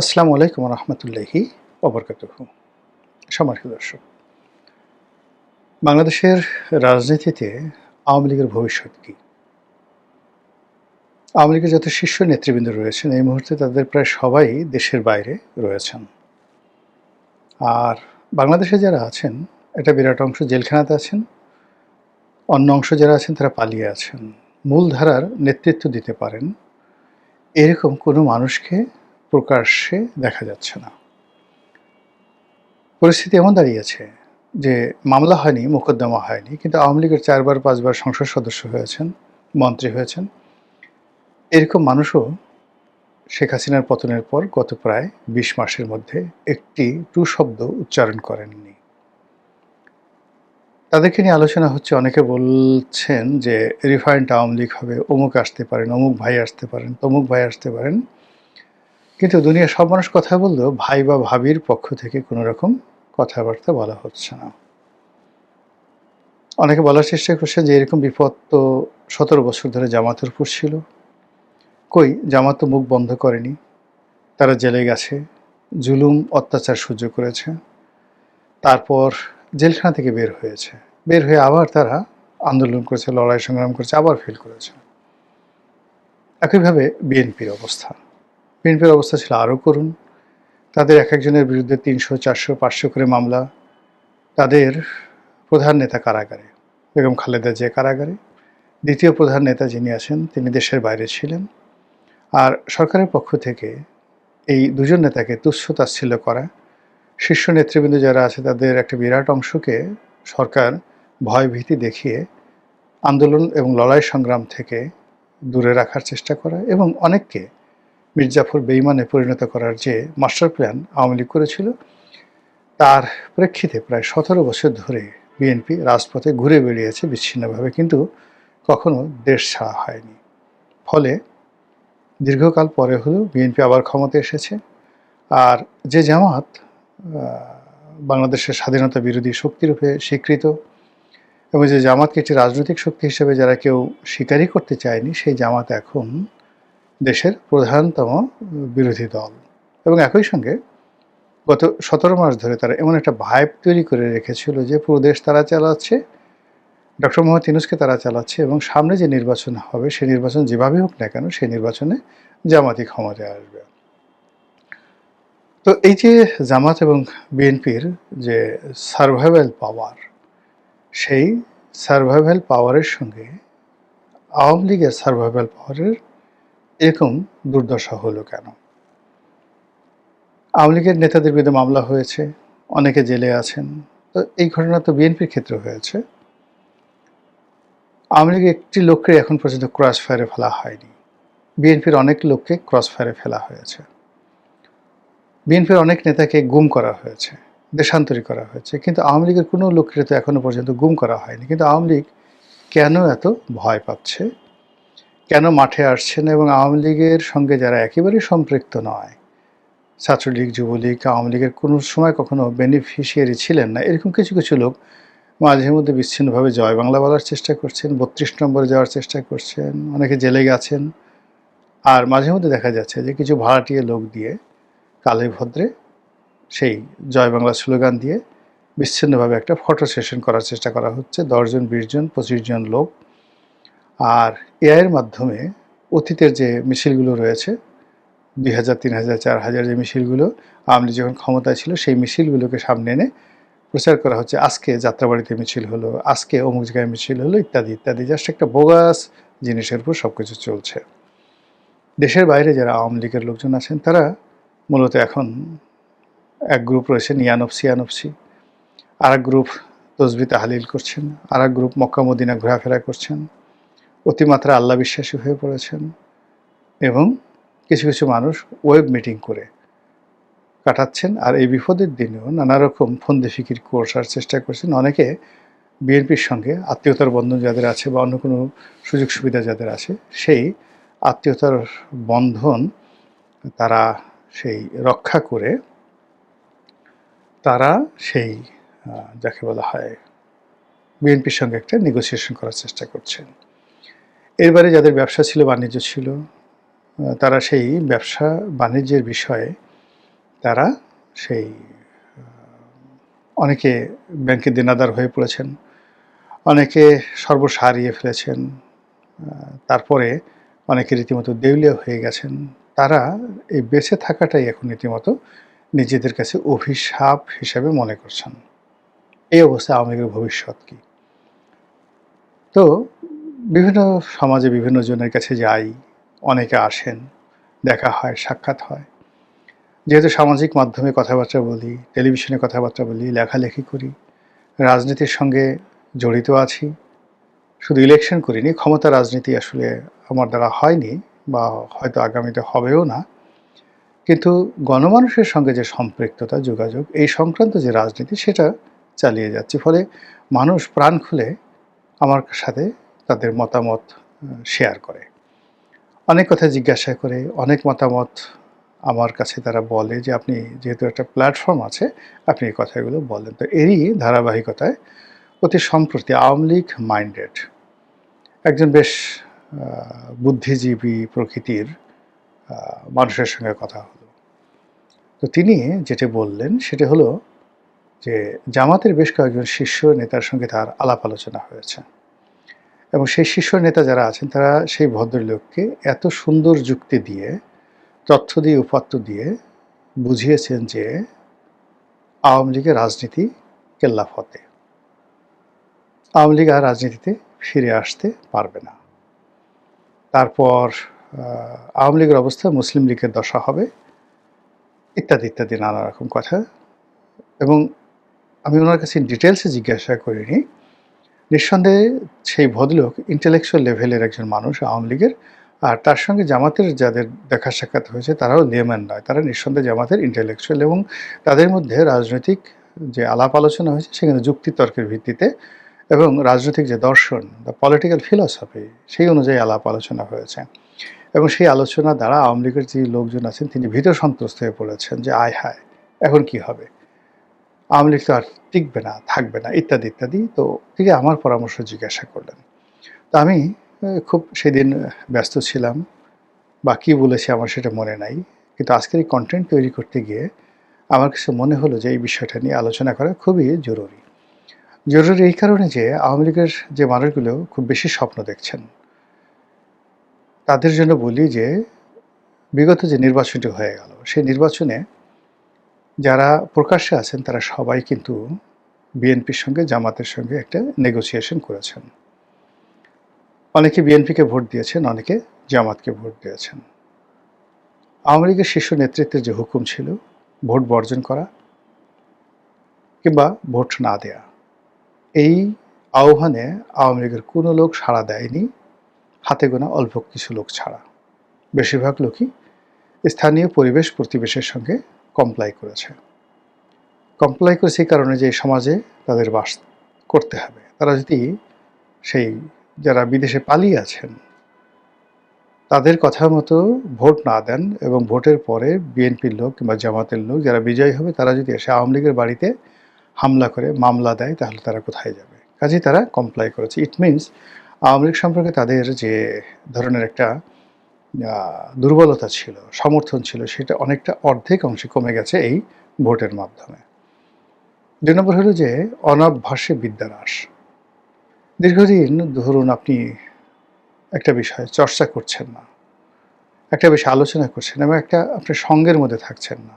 আসসালামু আলাইকুম রহমতুল্লাহি ওবরকাতুহু। সম্মানিত দর্শক, বাংলাদেশের রাজনীতিতে আওয়ামী লীগের ভবিষ্যৎ কী? আওয়ামী লীগের যত শীর্ষ নেতৃবৃন্দ রয়েছেন এই মুহূর্তে তাদের প্রায় সবাই দেশের বাইরে রয়েছেন। আর বাংলাদেশে যারা আছেন একটা বিরাট অংশ জেলখানাতে আছেন, অন্য অংশ যারা আছেন তারা পালিয়ে আছেন। মূলধারার নেতৃত্ব দিতে পারেন এরকম কোনো মানুষকে প্রকাশ্যে দেখা যাচ্ছে না। পরিস্থিতি এমন দাঁড়িয়েছে যে মামলা হয়নি, মোকদ্দমা হয়নি, কিন্তু আওয়ামী লীগের ৪ বার ৫ বার সংসদ সদস্য হয়েছেন, মন্ত্রী হয়েছেন। এরকম মানুষও শেখ হাসিনার পতনের পর গত প্রায় ২০ মাসের মধ্যে একটি টু শব্দ উচ্চারণ করেননি। তাদেরকে নিয়ে আলোচনা হচ্ছে। অনেকে বলছেন যে রিফাইন্ড আওয়ামী লীগ হবে, অমুক আসতে পারেন, অমুক ভাই আসতে পারেন, তমুক ভাই আসতে পারেন। কিন্তু দুনিয়ার সব মানুষ কথা বললেও ভাই বা ভাবির পক্ষ থেকে কোনো রকম কথাবার্তা বলা হচ্ছে না। অনেকে বলার চেষ্টা করছেন যে এরকম বিপদ তো ১৭ বছর ধরে জামাতের উপর ছিল। কই, জামাত তো মুখ বন্ধ করেনি। তারা জেলে গেছে, জুলুম অত্যাচার সহ্য করেছে। তারপর জেলখানা থেকে বের হয়েছে। বের হয়ে আবার তারা আন্দোলন করেছে, লড়াই সংগ্রাম করেছে, আবার ফেল করেছে। একইভাবে বিএনপির অবস্থা। বিএনপির অবস্থা ছিল আরও করুণ। তাদের এক একজনের বিরুদ্ধে ৩০০, ৪০০, ৫০০ করে মামলা। তাদের প্রধান নেতা কারাগারে, বেগম খালেদা জিয়া কারাগারে। দ্বিতীয় প্রধান নেতা যিনি আছেন তিনি দেশের বাইরে ছিলেন। আর সরকারের পক্ষ থেকে এই দুজন নেতাকে তুচ্ছ-তাচ্ছিল্য করা, শীর্ষ নেতৃবৃন্দ যারা আছে তাদের একটা বিরাট অংশকে সরকার ভয়-ভীতি দেখিয়ে আন্দোলন এবং লড়াই সংগ্রাম থেকে দূরে রাখার চেষ্টা করা এবং অনেককে মির্জাফর বেঈমানে পরিণত করার যে মাস্টার প্ল্যান আওয়ামী লীগ করেছিল, তার প্রেক্ষিতে প্রায় ১৭ বছর ধরে বিএনপি রাজপথে ঘুরে বেড়িয়েছে বিচ্ছিন্নভাবে, কিন্তু কখনো দেশ ছাড়া হয়নি। ফলে দীর্ঘকাল পরে হলেও বিএনপি আবার ক্ষমতায় এসেছে। আর যে জামাত বাংলাদেশের স্বাধীনতা বিরোধী শক্তিরূপে স্বীকৃত এবং যে জামাতকে একটি রাজনৈতিক শক্তি হিসেবে যারা কেউ স্বীকারই করতে চায়নি, সেই জামাত এখন দেশের প্রধানতম বিরোধী দল। এবং একই সঙ্গে গত ১৭ মাস ধরে তারা এমন একটা ভাইব তৈরি করে রেখেছিল যে পুরো দেশ তারা চালাচ্ছে, ডক্টর মোহাম্মদ ইউনূসকে তারা চালাচ্ছে এবং সামনে যে নির্বাচন হবে সেই নির্বাচন যেভাবে হোক না কেন সেই নির্বাচনে জামাতই ক্ষমতায় আসবে। তো এই যে জামাত এবং বিএনপির যে সারভাইভাল পাওয়ার, সেই সারভাইভাল পাওয়ারের সঙ্গে আওয়ামী লীগের সারভাইভাল পাওয়ারের এরকম দুর্দশা হলো কেন? আওয়ামী লীগের নেতাদের বিরুদ্ধে মামলা হয়েছে, অনেকে জেলে আছেন। তো এই ঘটনা তো বিএনপির ক্ষেত্রে হয়েছে। আওয়ামী লীগের একটি লোককে এখন পর্যন্ত ক্রস ফায়ারে ফেলা হয়নি। বিএনপির অনেক লোককে ক্রস ফায়ারে ফেলা হয়েছে। বিএনপির অনেক নেতাকে গুম করা হয়েছে, দেশান্তরী করা হয়েছে, কিন্তু আওয়ামী লীগের কোনো লোককে তো এখনো পর্যন্ত গুম করা হয়নি। কিন্তু আওয়ামী লীগ কেন এত ভয় পাচ্ছে, কেন মাঠে আসছে না? এবং আওয়ামী লীগের সঙ্গে যারা একেবারেই সম্পৃক্ত নয়, ছাত্রলীগ, যুবলীগ, আওয়ামী লীগের কোনো সময় কখনো বেনিফিশিয়ারি ছিলেন না, এরকম কিছু কিছু লোক মাঝে মধ্যে বিচ্ছিন্নভাবে জয় বাংলা বলার চেষ্টা করছেন, ৩২ নম্বরে যাওয়ার চেষ্টা করছেন, অনেকে জেলে গেছেন। আর মাঝে মধ্যে দেখা যাচ্ছে যে কিছু ভাড়াটিয়া লোক দিয়ে কালে ভদ্রে সেই জয় বাংলা স্লোগান দিয়ে বিচ্ছিন্নভাবে একটা ফটো সেশন করার চেষ্টা করা হচ্ছে। ১০ জন, ২০ জন, ২৫ জন লোক। আর এআইয়ের মাধ্যমে অতীতের যে মিছিলগুলো রয়েছে, ২০০০, ৩০০০, ৪০০০ যে মিছিলগুলো আওয়ামী লীগ যখন ক্ষমতায় ছিল সেই মিছিলগুলোকে সামনে এনে প্রচার করা হচ্ছে। আজকে যাত্রাবাড়িতে মিছিল হলো, আজকে অমুক জায়গায় মিছিল হলো, ইত্যাদি ইত্যাদি। জাস্ট একটা বোগাস জিনিসের উপর সব কিছু চলছে। দেশের বাইরে যারা আওয়ামী লীগের লোকজন আছেন তারা মূলত এখন এক গ্রুপ রয়েছেন ইয়ানফসি, আর এক গ্রুপ তসবিহ তাহলিল করছেন, আর এক গ্রুপ মক্কা মদিনা ঘোরাফেরা করছেন, অতিমাত্রা আল্লাহ বিশ্বাসী হয়ে পড়েছেন এবং কিছু কিছু মানুষ ওয়েব মিটিং করে কাটাচ্ছেন। আর এই বিপদের দিনেও নানা রকম ফন্দি ফিকির করার চেষ্টা করছেন। অনেকে বিএনপির সঙ্গে আত্মীয়তার বন্ধন যাদের আছে বা অন্য কোনো সুযোগ সুবিধা যাদের আছে, সেই আত্মীয়তার বন্ধন তারা সেই রক্ষা করে তারা সেই যাকে বলা হয় বিএনপির সঙ্গে একটা নেগোসিয়েশন করার চেষ্টা করছেন। এরবারে যাদের ব্যবসা ছিল, বাণিজ্য ছিল, তারা সেই ব্যবসা বাণিজ্যের বিষয়ে তারা সেই অনেকে ব্যাংকে দেনাদার হয়ে পড়েছেন, অনেকে সর্বস্ব হারিয়ে ফেলেছেন, তারপরে অনেকে রীতিমতো দেউলিয়া হয়ে গেছেন। তারা এই বেঁচে থাকাটাই এখন রীতিমতো নিজেদের কাছে অভিশাপ হিসেবে মনে করছেন। এই অবস্থায় আওয়ামী লীগের ভবিষ্যৎ কী? তো বিভিন্ন সমাজে বিভিন্ন জনের কাছে যাই, অনেকে আসেন, দেখা হয়, সাক্ষাৎ হয়। যেহেতু সামাজিক মাধ্যমে কথাবার্তা বলি, টেলিভিশনে কথাবার্তা বলি, লেখালেখি করি, রাজনীতির সঙ্গে জড়িত আছি, শুধু ইলেকশন করিনি, ক্ষমতা রাজনীতি আসলে আমার দ্বারা হয়নি বা হয়তো আগামীতে হবেও না। কিন্তু গণমানুষের সঙ্গে যে সম্পৃক্ততা, যোগাযোগ, এই সংক্রান্ত যে রাজনীতি সেটা চালিয়ে যাচ্ছি। ফলে মানুষ প্রাণ খুলে আমার সাথে তাদের মতামত শেয়ার করে। অনেক কথা জিজ্ঞাসা করে, অনেক মতামত আমার কাছে তারা বলে যে, "আপনি যেহেতু একটা প্ল্যাটফর্ম আছে, আপনি এই কথাগুলো বলেন।" তো এরই ধারাবাহিকতায় অতি সম্প্রতি আওয়ামী লীগ মাইন্ডেড একজন বেশ বুদ্ধিজীবী প্রকৃতির মানুষের সঙ্গে কথা হলো। তো তিনি যেটা বললেন সেটা হলো যে, জামাতের বেশ কয়েকজন শীর্ষ নেতার সঙ্গে তার আলাপ আলোচনা হয়েছে এবং সেই শীর্ষ নেতা যারা আছেন তারা সেই ভদ্রলোককে এত সুন্দর যুক্তি দিয়ে, তথ্য দিয়ে, উপাত্ত দিয়ে বুঝিয়েছেন যে আওয়ামী লীগের রাজনীতি কেল্লাফতে। আওয়ামী লীগ আর রাজনীতিতে ফিরে আসতে পারবে না। তারপর আওয়ামী লীগের অবস্থা মুসলিম লীগের দশা হবে, ইত্যাদি, ইত্যাদি নানা রকম কথা। এবং আমি ওনার কাছে ডিটেলসে জিজ্ঞাসা করিনি। নিঃসন্দেহে সেই ভদ্রলোক ইন্টেলেকচুয়াল লেভেলের একজন মানুষ আওয়ামী লীগের, আর তার সঙ্গে জামাতের যাদের দেখা সাক্ষাৎ হয়েছে তারাও লেম্যান নয়, তারা নিঃসন্দেহে জামাতের ইন্টেলেকচুয়াল এবং তাদের মধ্যে রাজনৈতিক যে আলাপ আলোচনা হয়েছে সেখানে যুক্তিতর্কের ভিত্তিতে এবং রাজনৈতিক যে দর্শন, দ্য পলিটিক্যাল ফিলসফি, সেই অনুযায়ী আলাপ আলোচনা হয়েছে এবং সেই আলোচনা দ্বারা আওয়ামী লীগের যে লোকজন আছেন তিনি ভীত সন্ত্রস্ত হয়ে পড়েছেন যে আয় হায়, এখন কি হবে, আওয়ামী লীগ তো আর টিকবে না, থাকবে না, ইত্যাদি ইত্যাদি। তো তিনি আমার পরামর্শ জিজ্ঞাসা করলেন। তো আমি খুব সেদিন ব্যস্ত ছিলাম বা কী বলেছি আমার সেটা মনে নাই, কিন্তু আজকের এই কন্টেন্ট তৈরি করতে গিয়ে আমার কাছে মনে হলো যে এই বিষয়টা নিয়ে আলোচনা করা খুবই জরুরি। জরুরি এই কারণে যে আওয়ামী লীগের যে মানুষগুলো খুব বেশি স্বপ্ন দেখছেন তাদের জন্য বলি যে বিগত যে নির্বাচনটি হয়ে গেল সেই নির্বাচনে যারা প্রকাশ্যে আছেন তারা সবাই কিন্তু বিএনপির সঙ্গে জামাতের সঙ্গে একটা নেগোসিয়েশন করেছেন। অনেকে বিএনপিকে ভোট দিয়েছেন, অনেকে জামাতকে ভোট দিয়েছেন। আওয়ামী লীগের শীর্ষ নেতৃত্বের যে হুকুম ছিল ভোট বর্জন করা কিংবা ভোট না দেয়া, এই আহ্বানে আওয়ামী লীগের কোনো লোক সাড়া দেয়নি, হাতে গোনা অল্প কিছু লোক ছাড়া। বেশিরভাগ লোকই স্থানীয় পরিবেশ প্রতিবেশের সঙ্গে কমপ্লাই করেছে। কমপ্লাই করেছে এই কারণে যে সমাজে তাদের বাস করতে হবে। তারা যদি সেই যারা বিদেশে পালিয়ে আছেন তাদের কথা মতো ভোট না দেন এবং ভোটের পরে বিএনপির লোক কিংবা জামাতের লোক যারা বিজয়ী হবে তারা যদি এসে আওয়ামী লীগের বাড়িতে হামলা করে মামলা দেয় তাহলে তারা কোথায় যাবে? কাজেই তারা কমপ্লাই করেছে। ইট মিনস আওয়ামী লীগ সম্পর্কে তাদের যে ধরনের একটা দুর্বলতা ছিল, সমর্থন ছিল সেটা অনেকটা অর্ধেক অংশে কমে গেছে এই ভোটের মাধ্যমে। ২ নম্বর হলো যে অনাভ্যাসে বিদ্যার হ্রাস। দীর্ঘদিন ধরুন আপনি একটা বিষয় চর্চা করছেন না, একটা বিষয় আলোচনা করছেন এবং একটা আপনার সঙ্গের মধ্যে থাকছেন না,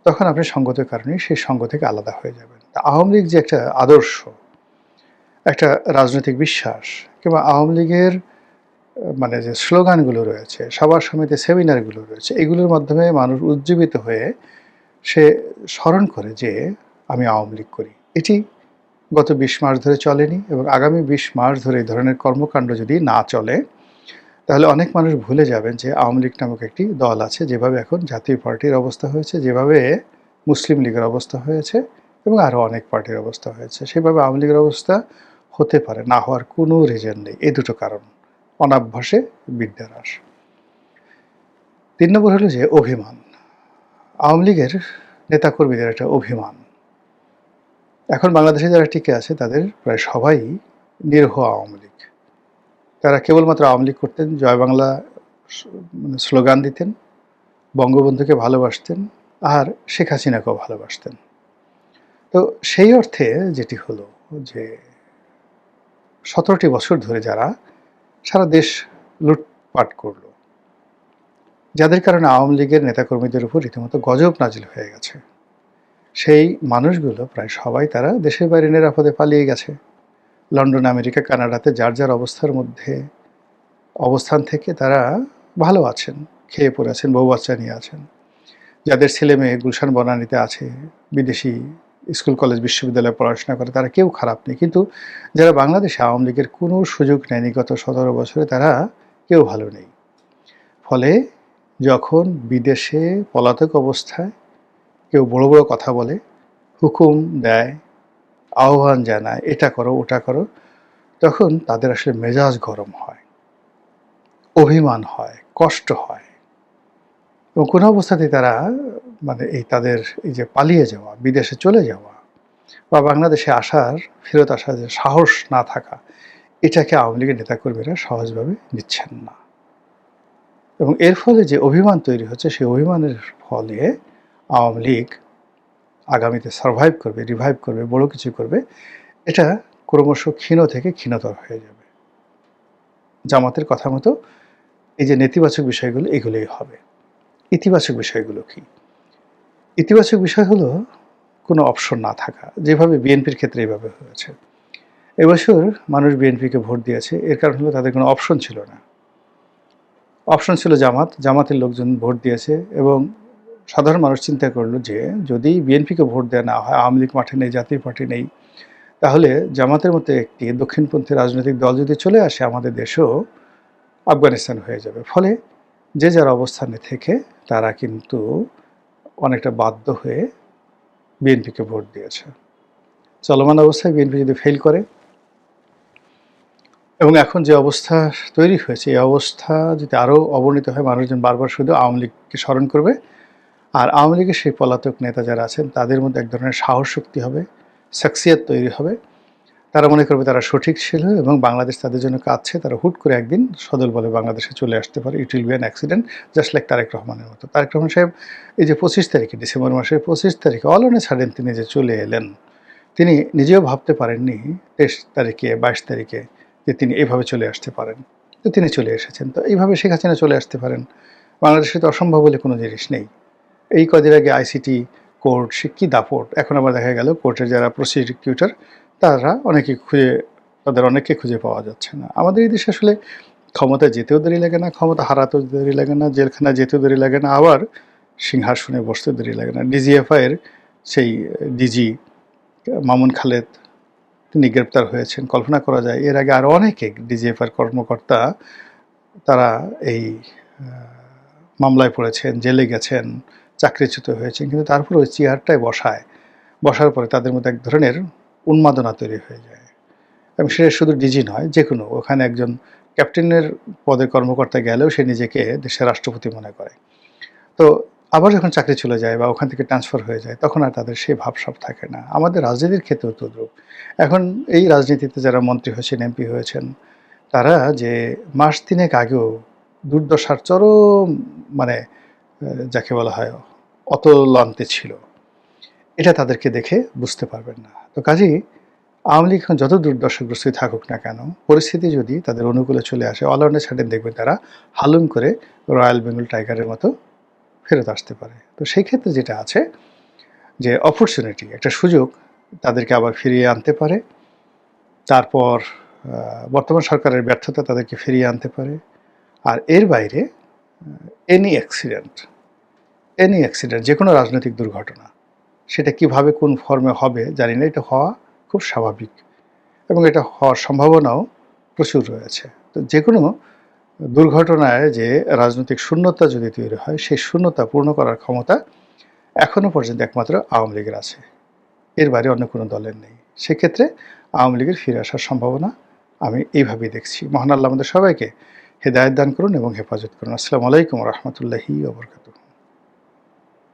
তখন আপনি সঙ্গতের কারণে সেই সঙ্গ থেকে আলাদা হয়ে যাবেন। তা আওয়ামী লীগ যে একটা আদর্শ, একটা রাজনৈতিক বিশ্বাস কিংবা আওয়ামী লীগের মানে যে স্লোগানগুলো রয়েছে, সবার সমিতি সেমিনারগুলো রয়েছে, এগুলোর মাধ্যমে মানুষ উজ্জীবিত হয়ে সে স্মরণ করে যে আমি আওয়ামী লীগ করি। এটি গত ২০ মাস ধরে চলেনি এবং আগামী ২০ মাস ধরে এই ধরনের কর্মকাণ্ড যদি না চলে তাহলে অনেক মানুষ ভুলে যাবেন যে আওয়ামী লীগ নামক একটি দল আছে, যেভাবে এখন জাতীয় পার্টির অবস্থা হয়েছে, যেভাবে মুসলিম লীগের অবস্থা হয়েছে এবং আরও অনেক পার্টির অবস্থা হয়েছে, সেভাবে আওয়ামী লীগের অবস্থা হতে পারে না হওয়ার কোনো রিজন নেই। এই দুটো কারণ, অনাভ্যাসে বিদ্যার হ্রাস। ৩ নম্বর হলো যে অভিমান। আওয়ামী লীগের নেতাকর্মীদের একটা অভিমান। এখন বাংলাদেশে যারা টিকে আছে তাদের প্রায় সবাই নিরীহ আওয়ামী লীগ। তারা কেবলমাত্র আওয়ামী লীগ করতেন, জয় বাংলা মানে স্লোগান দিতেন, বঙ্গবন্ধুকে ভালোবাসতেন, আর শেখ হাসিনাকেও ভালোবাসতেন। তো সেই অর্থে যেটি হলো যে ১৭টি বছর ধরে যারা সারা দেশ লুটপাট করল, যাদের কারণে আওয়ামী লীগের নেতাকর্মীদের উপর রীতিমতো গজব নাজিল হয়ে গেছে, সেই মানুষগুলো প্রায় সবাই তারা দেশের বাইরে নিরাপদে পালিয়ে গেছে। লন্ডন, আমেরিকা, কানাডাতে যার যার অবস্থার মধ্যে অবস্থান থেকে তারা ভালো আছেন, খেয়ে পরে আছেন, বউ বাচ্চা নিয়ে আছেন। যাদের ছেলে মেয়ে গুলশান বনানীতে আছে, বিদেশি স্কুল কলেজ বিশ্ববিদ্যালয়ে পড়াশোনা করে, তারা কেউ খারাপ নেই। কিন্তু যারা বাংলাদেশে আওয়ামী লীগের কোনো সুযোগ নেয়নি গত ১৭ বছরে, তারা কেউ ভালো নেই। ফলে যখন বিদেশে পলাতক অবস্থায় কেউ বড় বড় কথা বলে, হুকুম দেয়, আহ্বান জানায়, এটা করো ওটা করো, তখন তাদের আসলে মেজাজ গরম হয়, অভিমান হয়, কষ্ট হয়, এবং কোনো অবস্থাতেই তারা মানে তাদের এই যে পালিয়ে যাওয়া, বিদেশে চলে যাওয়া বা বাংলাদেশে ফেরত আসার যে সাহস না থাকা, এটাকে আওয়ামী লীগের নেতাকর্মীরা সহজভাবে নিচ্ছেন না। এবং এর ফলে যে অভিমান তৈরি হচ্ছে, সেই অভিমানের ফলে আওয়ামী লীগ আগামীতে সারভাইভ করবে, রিভাইভ করবে, বড় কিছু করবে, এটা ক্রমশ ক্ষীণ থেকে ক্ষীণতর হয়ে যাবে। জামাতের কথা মতো এই যে নেতিবাচক বিষয়গুলো, এগুলোই হবে। ইতিবাচক বিষয়গুলো কি? ইতিবাচক বিষয় হলো কোনো অপশন না থাকা, যেভাবে বিএনপির ক্ষেত্রে এইভাবে হয়েছে। এবছর মানুষ বিএনপিকে ভোট দিয়েছে, এর কারণ হলো তাদের কোনো অপশন ছিল না। অপশন ছিল জামাতের লোকজন ভোট দিয়েছে, এবং সাধারণ মানুষ চিন্তা করলো যে যদি বিএনপিকে ভোট দেওয়া না হয়, আওয়ামী লীগ মাঠে নেই, জাতীয় পার্টি নেই, তাহলে জামাতের মতো একটি দক্ষিণপন্থী রাজনৈতিক দল যদি চলে আসে, আমাদের দেশও আফগানিস্তান হয়ে যাবে। ফলে যে যার অবস্থানে থেকে তারা কিন্তু অনেকটা বাধ্য হয়ে বিএনপিকে ভোট দিয়েছে। চলমান অবস্থায় বিএনপি যদি ফেল করে, এবং এখন যে অবস্থা তৈরি হয়েছে, এই অবস্থা যদি আরও অবনতি হয়, মানুষজন বারবার শুধু আওয়ামী লীগকে স্মরণ করবে, আর আওয়ামী লীগের সেই পলাতক নেতা যারা আছেন, তাদের মধ্যে এক ধরনের সাহস শক্তি হবে, শাখসিয়াত তৈরি হবে। তারা মনে করবে তারা সঠিক ছিল এবং বাংলাদেশ তাদের জন্য কাঁদছে, তারা হুট করে একদিন সদল বলে বাংলাদেশে চলে আসতে পারে। It will be an accident, just like Tarique রহমানের মতো। তারেক রহমান সাহেব এই যে 25 তারিখে, ডিসেম্বর মাসের 25 তারিখে অল অন এ সাডেন তিনি যে চলে এলেন, তিনি নিজেও ভাবতে পারেননি 23 তারিখে, 22 তারিখে যে তিনি এভাবে চলে আসতে পারেন। তো তিনি চলে এসেছেন। তো এইভাবে শেখ হাসিনা চলে আসতে পারেন। বাংলাদেশে তো অসম্ভব বলে কোনো জিনিস নেই। এই কদিন আগে আইসিটি কোর্ট, সে কী দাপট! এখন আবার দেখা গেল কোর্টের যারা প্রসিকিউটর, তারা তাদের অনেককে খুঁজে পাওয়া যাচ্ছে না। আমাদের এই দেশে আসলে ক্ষমতায় যেতেও দেরি লাগে না, ক্ষমতা হারাতেও দেরি লাগে না, জেলখানায় যেতেও দেরি লাগে না, আবার সিংহাসনে বসতেও দেরি লাগে না। ডিজিএফআইয়ের সেই ডিজি মামুন খালেদ, তিনি গ্রেপ্তার হয়েছেন। কল্পনা করা যায় এর আগে আরও অনেকে ডিজিএফআইয়ের কর্মকর্তা, তারা এই মামলায় পড়েছেন, জেলে গেছেন, চাকরিচ্যুত হয়েছেন, কিন্তু তারপর ওই চেয়ারটায় বসার পরে তাদের মধ্যে এক ধরনের উন্মাদনা তৈরি হয়ে যায়। এবং সেটা শুধু ডিজি নয়, যে কোনো, ওখানে একজন ক্যাপ্টেনের পদে কর্মকর্তা গেলেও সে নিজেকে দেশের রাষ্ট্রপতি মনে করে। তো আবার যখন চাকরি চলে যায় বা ওখান থেকে ট্রান্সফার হয়ে যায়, তখন আর তাদের সেই ভাবসাব থাকে না। আমাদের রাজনীতির ক্ষেত্রেও তদ্রূপ। এখন এই রাজনীতিতে যারা মন্ত্রী হয়েছেন, এমপি হয়েছেন, তারা যে মাস তিনেক আগেও দুর্দশার চরম মানে যাকে বলা হয় অতলান্তে ছিল, এটা তাদেরকে দেখে বুঝতে পারবেন না। তো কাজেই আওয়ামী লীগ এখন যত দুর্দশাগ্রস্তই থাকুক না কেন, পরিস্থিতি যদি তাদের অনুকূলে চলে আসে, অল অন এ সাডেন দেখবেন তারা হালুম করে রয়্যাল বেঙ্গল টাইগারের মতো ফেরত আসতে পারে। তো সেই ক্ষেত্রে যেটা আছে যে অপরচুনিটি, একটা সুযোগ তাদেরকে আবার ফিরিয়ে আনতে পারে। তারপর বর্তমান সরকারের ব্যর্থতা তাদেরকে ফিরিয়ে আনতে পারে। আর এর বাইরে এনি অ্যাক্সিডেন্ট, যে কোনো রাজনৈতিক দুর্ঘটনা, সেটা কিভাবে কোন ফর্মে হবে জানি না, এটা হওয়া খুব স্বাভাবিক এবং এটা হওয়ার সম্ভাবনাও প্রচুর রয়েছে। তো যে কোনো দুর্ঘটনায় যে রাজনৈতিক শূন্যতা যদি তৈরি হয়, সেই শূন্যতা পূর্ণ করার ক্ষমতা এখনও পর্যন্ত একমাত্র আওয়ামী লীগের আছে, এর বাইরে অন্য কোনো দলের নেই। সেক্ষেত্রে আওয়ামী লীগের ফিরে আসার সম্ভাবনা আমি এইভাবেই দেখছি। মহান আল্লাহ আমাদের সবাইকে হেদায়েত দান করুন এবং হেফাজত করুন। আসসালামু আলাইকুম রহমতুল্লাহি ওয়া বারাকাতুহু।